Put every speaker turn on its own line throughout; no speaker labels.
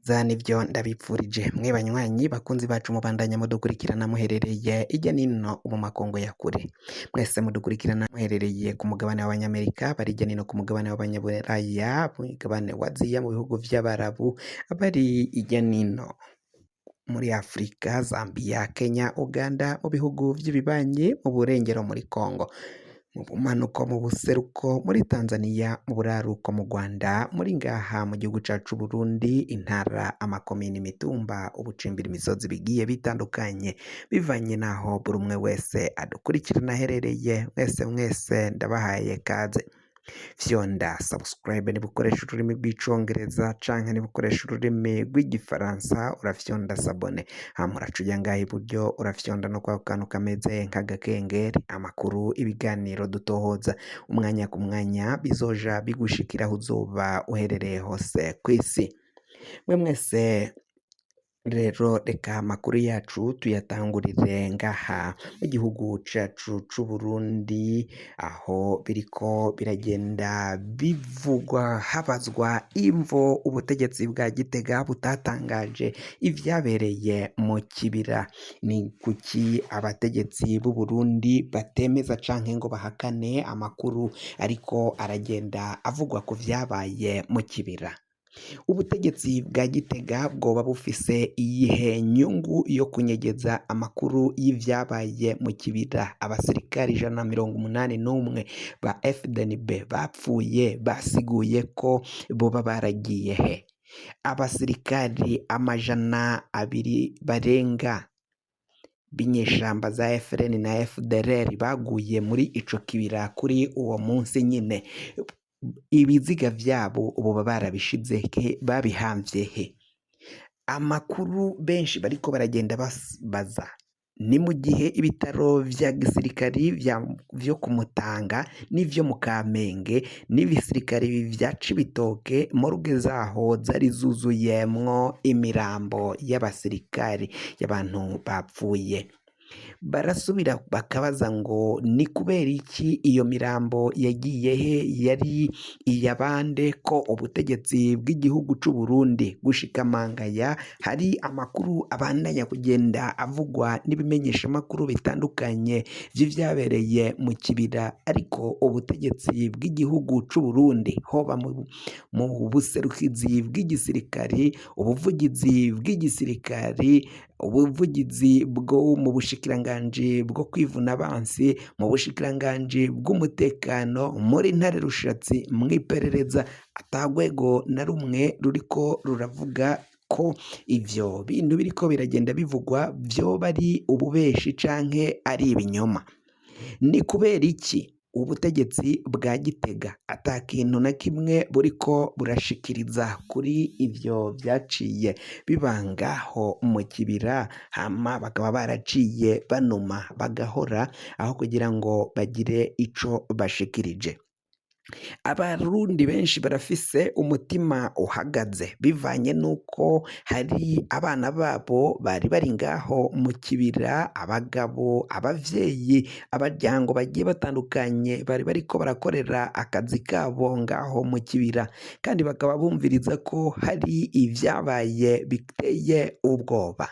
Za nivyo ndabipfurije mwe banywanyi bakunzi bacu mubandanya mudukurikirana muherereye irya nino mu makungu ya kure, mwese mudukurikirana muherereye ku mugabane w'abanyamerika, bari irya nino ku mugabane w'abanyaburaya, ku mugabane wa Aziya, mu bihugu vy'abarabu, bari irya nino muri Afrika, Zambia, Kenya, Uganda, mu bihugu vy'ibibanyi, mu burengero muri Congo, mu bumanuko, mu buseruko, muri Tanzania, mu buraruko, mu Rwanda, muri ngaha mu gihugu cacu Burundi, intara, amakomine, imitumba, ubucimbiri, imisozi bigiye bitandukanye, bivanye naho buri umwe wese adukurikirana aherereye. Mwese ndabahaye kaze. Fyonda subscribe niba ukoresha ururimi rw'icongereza canke niba ukoresha ururimi rw'igifaransa urafyonda sabone, hama uraca uja ngaha iburyo urafyonda no kwa kantu kameze nk'agakengeri, amakuru, ibiganiro dutohoza umwanya ku mwanya bizoja bigushikira aho uzoba uherereye hose kw'isi. Mwe mwese rero reka amakuru yacu tuyatangurire ngaha mu gihugu cacu c'Uburundi, aho biriko biragenda bivugwa habazwa imvo ubutegetsi bwa Gitega butatangaje ivyabereye mu kibira. Ni kuki abategetsi b'u Burundi batemeza canke ngo bahakane amakuru ariko aragenda avugwa ku vyabaye mu kibira? Ubutegetsi bwa Gitega bwoba bufise iyihe nyungu yo kunyegeza amakuru y'ivyabaye mu kibira? Abasirikari 181 ba FDNB bapfuye basiguye ko boba baragiye he? Abasirikari 200 barenga b'inyeshamba za FRN na FDLR baguye muri ico kibira kuri uwo munsi nyine. Ibiziga vyabo boba barabishize he? Babihamvye he? Amakuru benshi bariko baragenda baza ni mu gihe ibitaro vya gisirikari vyo ku Mutanga n'ivyo mu Kamenge n'ibisirikari vya Cibitoke morgue zaho zari zuzuyemwo imirambo y'abasirikari y'abantu bapfuye. Barasubira bakabaza ngo ni kubera iki iyo mirambo yagiye he? Yari iyabande? Ko ubutegetsi bw'igihugu c'u Burundi gushika mangaya hari amakuru abandanya kugenda avugwa n'ibimenyesha makuru bitandukanye vy'ivyabereye mu kibira, ariko ubutegetsi bw'igihugu c'u Burundi hoba mu buserukizi bw'igisirikari, ubuvugizi bw'igisirikari, ubuvugizi bwo mu bushikiranganji bwo kwivuna abansi, mu bushikiranganji bw'umutekano, muri ntare rushatsi, mw'iperereza, atagwego na rumwe ruriko ruravuga ko ivyo bintu biriko biragenda bivugwa vyoba ari ububeshi canke ari ibinyoma. Ni kubera iki ubutegetsi bwa Gitega ata kintu na kimwe buriko burashikiriza kuri ivyo vyaciye bibangaho mu kibira, hama bakaba baraciye banuma bagahora aho kugira ngo bagire ico bashikirije? Abarundi benshi barafise umutima uhagaze bivanye nuko hari abana babo bari bari ngaho mu kibira, abagabo, abavyeyi, abaryango bagiye batandukanye bari bariko barakorera akazi kabo ngaho mu kibira, kandi bakaba bumviriza ko hari ivyabaye biteye ubwoba.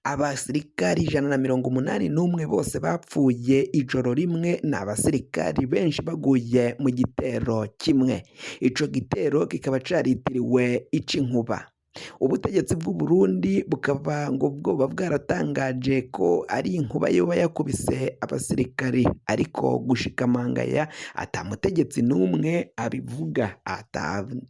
Abasirikari 181 bose bapfuye ijoro rimwe, ni abasirikari benshi baguye mu gitero kimwe. Ico gitero kikaba caritiriwe ic'inkuba. Ubutegetsi bw'u Burundi bukaba ngo bwoba bwaratangaje ko ari inkuba yoba yakubise abasirikari, ariko gushika mangaya ata mutegetsi n'umwe abivuga.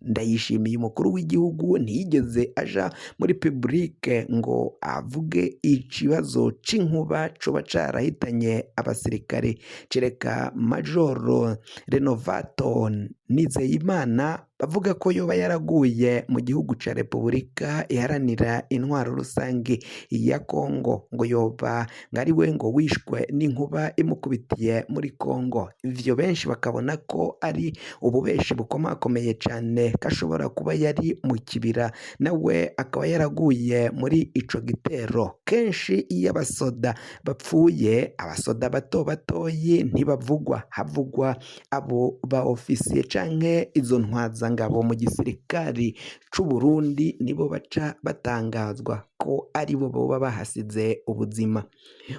Ndayishimiye umukuru w'igihugu ntiyigeze aja muri publique ngo avuge ikibazo c'inkuba coba carahitanye abasirikare, cereka Majoro Renovato Nizeyimana bavuga ko yoba yaraguye mu gihugu ca Repubulika iharanira intwaro rusangi ya Kongo, ngo yoba ngari we ngo wishwe n'inkuba imukubitiye muri Kongo. Ivyo benshi bakabona ko ari ububeshi bukomakomeye cane, kashobora kuba yari mu kibira nawe akaba yaraguye muri ico gitero. Kenshi iyo abasoda bapfuye, abasoda bato batoyi ntibavugwa, havugwa abo ba ofisiye canke izo ntwaza ntwazangabo mu gisirikari c'u Burundi nibo baca batangazwa ko aribo boba bahasize ubuzima.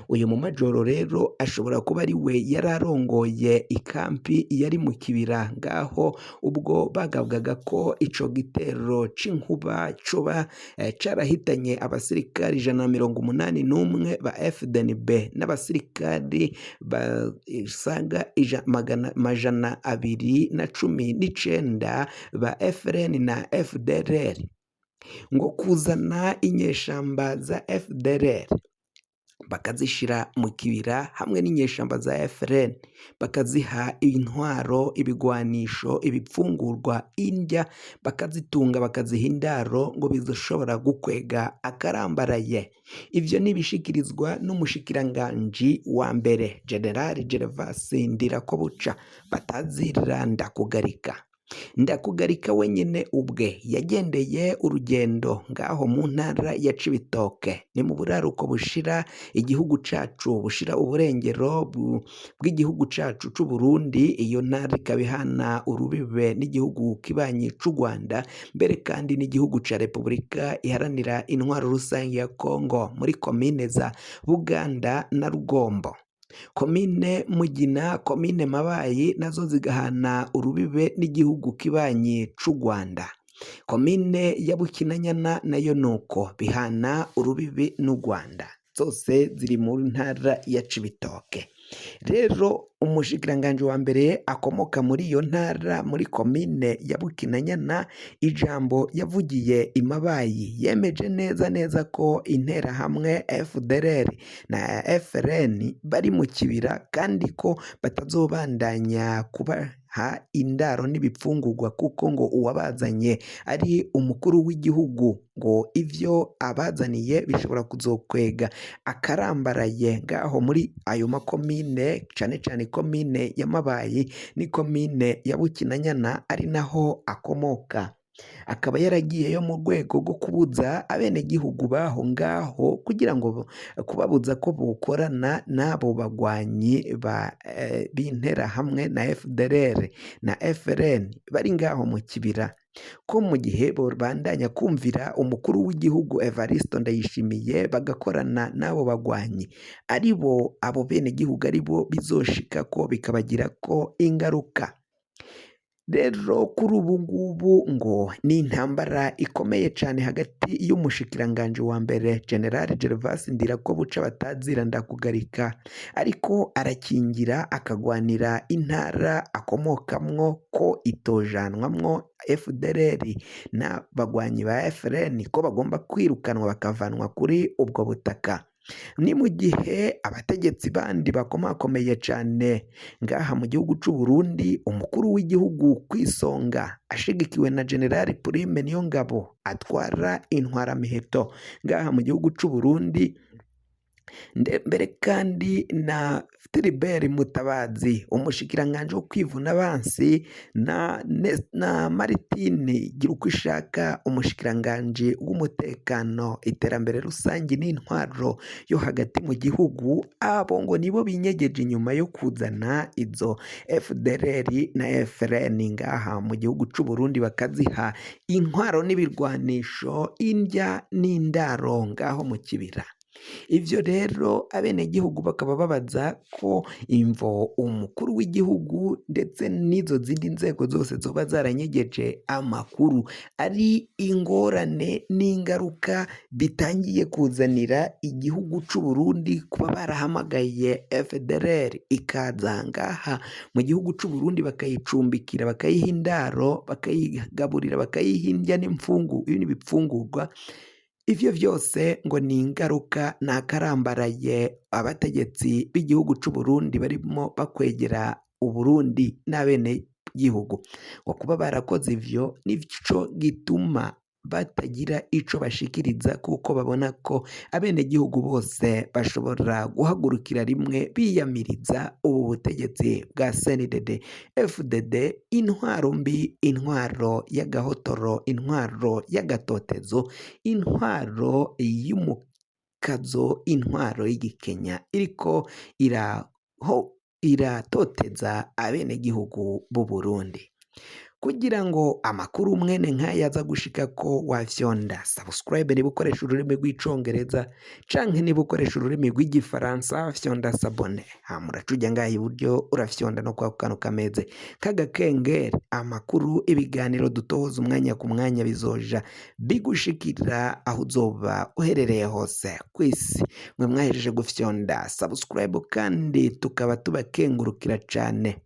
Uyu mumajoro rero ashobora kuba ari we yari arongoye ikampi yari mu kibira ngaho ubwo bagabwaga ko ico gitero c'inkuba coba carahitanye abasirikari 181 ba FDNB n'abasirikari basaga 219 ba FRN na FDLR, ngo kuzana inyeshamba za FDLR bakazishira mu kibira hamwe n'inyeshamba za FRN bakaziha intwaro, ibigwanisho, ibipfungurwa, indya bakazitunga bakaziha indaro ngo bizoshobora gukwega akarambaraye. Ivyo nibishikirizwa n'umushikiranganji wa mbere General Gervas Ndirakobuca batazira Ndakugarika wenyine ubwe yagendeye urugendo ngaho mu ntara ya Cibitoke ni mu buraruko bushira igihugu cacu, bushira uburengero bw'igihugu cacu c'u Burundi. Iyo ntara ikabihana urubibe n'igihugu kibanyi c'u Rwanda, mbere kandi n'igihugu ca Repubulika iharanira intwaro rusange ya Kongo, muri komine za Buganda na Rugombo. Komine Mugina, komine Mabayi nazo zigahana urubibe n'igihugu kibanyi c'u Rwanda. Komine ya Bukinanyana nayo nuko bihana urubibe n'u Rwanda, zose ziri mu ntara ya Cibitoke. Rero umushikiranganji wa mbere akomoka muri iyo ntara, muri komine ya Bukinanyana, ijambo yavugiye imabayi yemeje neza ko interahamwe FDLR na FRN bari mu kibira kandi ko batazobandanya kubaha indaro n'ibipfungurwa kuko ngo uwabazanye ari umukuru w'igihugu, ngo ivyo abazaniye bishobora kuzokwega akarambaraye ngaho muri ayo makomine, cane cane komine ya Mabayi ni komine ya Bukinanyana ari naho akomoka. Akaba yaragiyeyo mu rwego rwo kubuza abenegihugu baho ngaho kugira ngo kubabuza ko bokorana n'abo bagwanyi b'interahamwe na FDLR na FRN bari ngaho mu kibira, ko mu gihe bandanya kumvira umukuru w'igihugu Evariste Ndayishimiye bagakorana n'abo bagwanyi, aribo abo benegihugu aribo bizoshika ko bikabagira ko ingaruka. Rero kuri ubu ngubu ngo ni intambara ikomeye cyane hagati y'umushikiranganji wa mbere General Gervas Ndirakobuca batazira Ndakugarika, ariko arakingira akagwanira intara akomokamwo ko itojanwamwo FDLR na bagwanyi ba FRN ko bagomba kwirukanwa bakavanwa kuri ubwo butaka. Ni mu gihe abategetsi bandi bakomakomeye cyane ngaha mu gihugu c'u Burundi, umukuru w'igihugu kwisonga ashigikiwe na General Prime Niyongabo atwara intwaramiheto ngaha mu gihugu c'u Burundi, mbere kandi na Philibert Mutabazi umushikiranganji wo kwivuna abansi na Martine Girukwishaka umushikiranganji w'umutekano, iterambere rusange n'intwaro yo hagati mu gihugu, abo ngo nibo binyegeje inyuma yo kuzana izo FDLR na FRN ngaha mu gihugu c'u Burundi bakaziha intwaro n'ibirwanisho, indya n'indaro ngaho mu kibira. Ivyo rero abenegihugu bakaba babaza ko imvo umukuru w'igihugu ndetse n'izo zindi nzego zose zoba zaranyegeje amakuru ari ingorane n'ingaruka bitangiye kuzanira igihugu c'u Burundi, kuba barahamagaye FDLR ikaza ngaha mu gihugu c'u Burundi bakayicumbikira, bakayiha indaro, bakayigaburira, bakayiha indya n'ibipfungurwa. Ivyo vyose ngo ni ingaruka n'akarambaraye abategetsi b'igihugu c'u Burundi barimo bakwegera Uburundi n'abene gihugu, ngo kuba barakoze ivyo nico gituma batagira ico bashikiriza, kuko babona ko abenegihugu bose bashobora guhagurukira rimwe biyamiriza ubu butegetsi bwa CNDD FDD, intwaro mbi, intwaro y'agahotoro, intwaro y'agatotezo, intwaro y'umukazo, intwaro y'igikenya iriko iratoteza abenegihugu b'u Burundi. kugira ngo amakuru mwene nk'aya aza gushikako wafyonda subscribe niba ukoresha ururimi rw'icongereza canke niba ukoresha ururimi rw'igifaransa fyonda sabone hama uracuja ngaha iburyo urafyonda no kwa kano kameze k'agakengeri amakuru ibiganiro dutohoza umwanya ku mwanya bizoja bigushikira aho uzoba uherereye hose kw'isi mwe mwahejeje gufyonda subscribe kandi tukaba tubakengurukira cane.